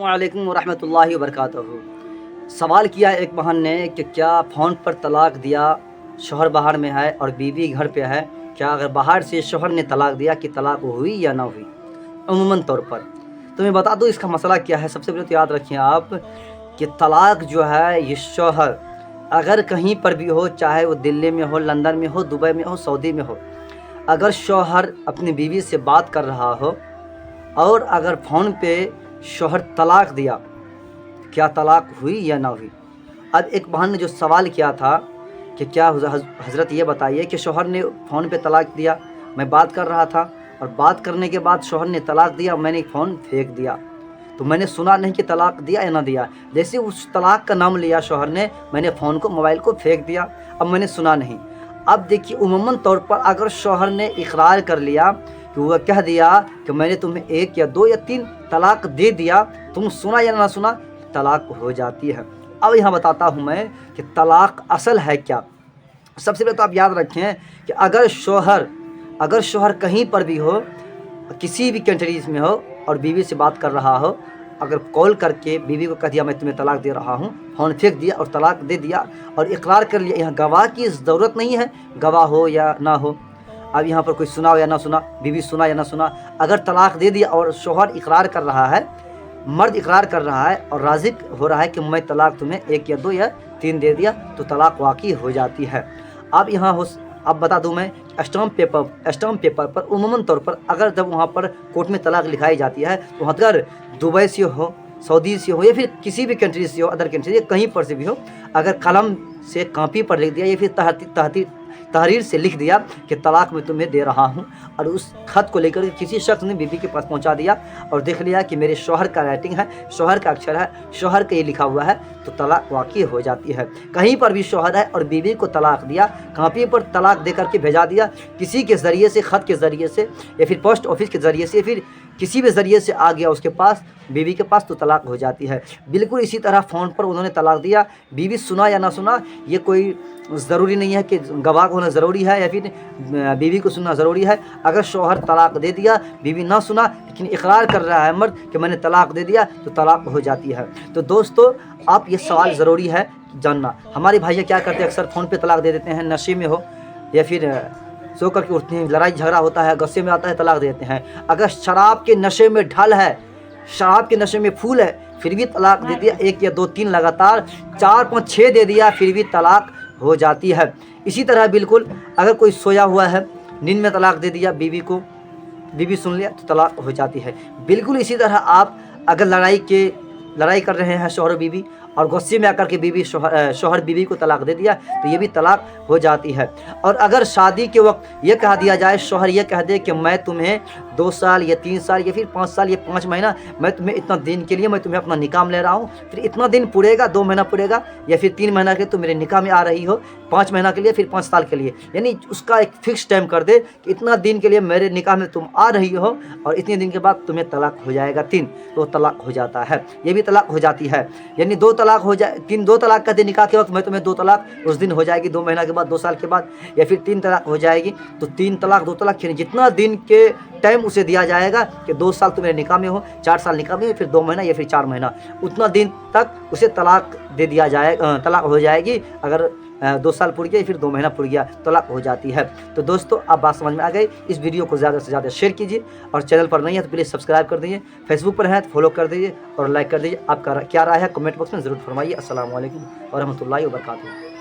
वालेकुम रहमत ला वबरकातुहू। सवाल किया एक बहन ने कि क्या फ़ोन पर तलाक दिया, शौहर बाहर में है और बीवी घर पे है, क्या अगर बाहर से शौहर ने तलाक दिया कि तलाक हुई या ना हुई। अमूमन तौर पर तो मैं बता दूँ इसका मसला क्या है। सबसे पहले तो याद रखिए आप कि तलाक जो है ये शौहर अगर कहीं पर भी हो, चाहे वो दिल्ली में हो, लंदन में हो, दुबई में हो, सऊदी में हो, अगर शौहर अपनी बीवी से बात कर रहा हो और अगर फ़ोन पे शौहर तलाक दिया, क्या तलाक हुई या ना हुई। अब एक बहन ने जो सवाल किया था कि क्या हज़रत ये बताइए कि शौहर ने फ़ोन पे तलाक दिया, मैं बात कर रहा था और बात करने के बाद शौहर ने तलाक दिया, मैंने फ़ोन फेंक दिया, तो मैंने सुना नहीं कि तलाक दिया या ना दिया। जैसे उस तलाक का नाम लिया शौहर ने, मैंने फ़ोन को, मोबाइल को फेंक दिया, अब मैंने सुना नहीं। अब देखिए उमूमन तौर पर अगर शौहर ने इकरार कर लिया कि वह कह दिया कि मैंने तुम्हें 1 या 2 या 3 तलाक दे दिया, तुम सुना या ना सुना, तलाक हो जाती है। अब यहाँ बताता हूँ मैं कि तलाक असल है क्या। सबसे पहले तो आप याद रखें कि अगर शौहर कहीं पर भी हो, किसी भी कंट्रीज़ में हो और बीवी से बात कर रहा हो, अगर कॉल करके बीवी को कह दिया मैं तुम्हें तलाक दे रहा हूँ, फ़ोन फेंक दिया और तलाक दे दिया और इकरार कर लिया, यहाँ गवाह की ज़रूरत नहीं है, गवाह हो या ना हो। अब यहाँ पर कोई सुना हो या ना सुना, बीवी सुना या ना सुना, अगर तलाक दे दिया और शौहर इकरार कर रहा है, मर्द इकरार कर रहा है और राज़ी हो रहा है कि मैं तलाक तुम्हें 1 या 2 या 3 दे दिया, तो तलाक वाक़ई हो जाती है। अब यहाँ अब बता दूँ मैं स्टाम्प पेपर पर उमूमन तौर पर अगर जब वहाँ पर कोर्ट में तलाक लिखाई जाती है, तो अगर दुबई से हो, सऊदी से हो या फिर किसी भी कंट्री से हो, अदर कंट्री से कहीं पर से भी हो, अगर कलम से कॉपी पर लिख दिया या फिर तहरीर से लिख दिया कि तलाक मैं तुम्हें दे रहा हूँ, और उस खत को लेकर किसी शख्स ने बीवी के पास पहुँचा दिया और देख लिया कि मेरे शौहर का राइटिंग है, शौहर का अक्षर है, शौहर का ये लिखा हुआ है, तो तलाक वाक़ई हो जाती है। कहीं पर भी शौहर है और बीवी को तलाक दिया, कॉपी पर तलाक दे करके भेजा दिया किसी के ज़रिए से, ख़त के ज़रिए से या फिर पोस्ट ऑफिस के ज़रिए से, फिर किसी भी ज़रिए से आ गया उसके पास, बीवी के पास, तो तलाक हो जाती है। बिल्कुल इसी तरह फ़ोन पर उन्होंने तलाक दिया, बीवी सुना या ना सुना ये कोई ज़रूरी नहीं है कि गवाह होना ज़रूरी है या फिर बीवी को सुनना ज़रूरी है। अगर शौहर तलाक दे दिया, बीवी ना सुना लेकिन इकरार कर रहा है मर्द कि मैंने तलाक दे दिया, तो तलाक हो जाती है। तो दोस्तों आप ये सवाल ज़रूरी है जानना। हमारे भाइयाँ क्या करते हैं, अक्सर फ़ोन पे तलाक दे देते हैं, नशे में हो या फिर सो करके उठते हैं, लड़ाई झगड़ा होता है, गुस्से में आता है, तलाक दे देते हैं। अगर शराब के नशे में ढल है, शराब के नशे में फूल है, फिर भी तलाक दे दिया, 1 या 2 3 लगातार 4 5 6 दे दिया, फिर भी तलाक हो जाती है। इसी तरह बिल्कुल अगर कोई सोया हुआ है, नींद में तलाक दे दिया बीवी को, बीवी सुन लिया, तो तलाक हो जाती है। बिल्कुल इसी तरह आप अगर लड़ाई कर रहे हैं शौहर बीवी और गुस्से में आकर के शौहर बीवी को तलाक दे दिया, तो ये भी तलाक हो जाती है। और अगर शादी के वक्त ये कह दिया जाए, शौहर ये कह दे कि मैं तुम्हें 2 साल या 3 साल या फिर 5 साल या 5 महीना, मैं तुम्हें इतना दिन के लिए मैं तुम्हें अपना निकाह में ले रहा हूँ, फिर इतना दिन पूरेगा, 2 महीना पूरेगा या फिर 3 महीना के तुम मेरे निकाह में आ रही हो, 5 महीना के लिए, फिर 5 साल के लिए, यानी उसका एक फिक्स टाइम कर दे कि इतना दिन के लिए मेरे निकाह में तुम आ रही हो और इतने दिन के बाद तुम्हें तलाक हो जाएगा 3, तो तलाक हो जाता है। ये भी तलाक हो जाती है। यानी 2 तलाक हो जाए, 2 तलाक कहते निकाह के वक्त, मैं तुम्हें 2 तलाक उस दिन हो जाएगी, 2 महीना के बाद, 2 साल के बाद, या फिर 3 तलाक हो जाएगी, तो 3 तलाक 2 तलाक, जितना दिन के टाइम उसे दिया जाएगा कि 2 साल तुम मेरे निकाह में हो, 4 साल निकाह में, फिर 2 महीना या फिर 4 महीना, उतना दिन तक उसे तलाक दे दिया जाएगा, तलाक हो जाएगी। अगर 2 साल पुर गया फिर 2 महीना पुर गया, तलाक हो जाती है। तो दोस्तों आप बात समझ में आ गई। इस वीडियो को ज़्यादा से ज़्यादा शेयर कीजिए और चैनल पर नहीं है तो प्लीज़ सब्सक्राइब कर दीजिए, फेसबुक पर है तो फॉलो कर दीजिए और लाइक कर दीजिए। आपका क्या राय है कमेंट बॉक्स में ज़रूर फरमाइए। अस्सलाम वालेकुम व रहमतुल्लाहि व बरकातुहू।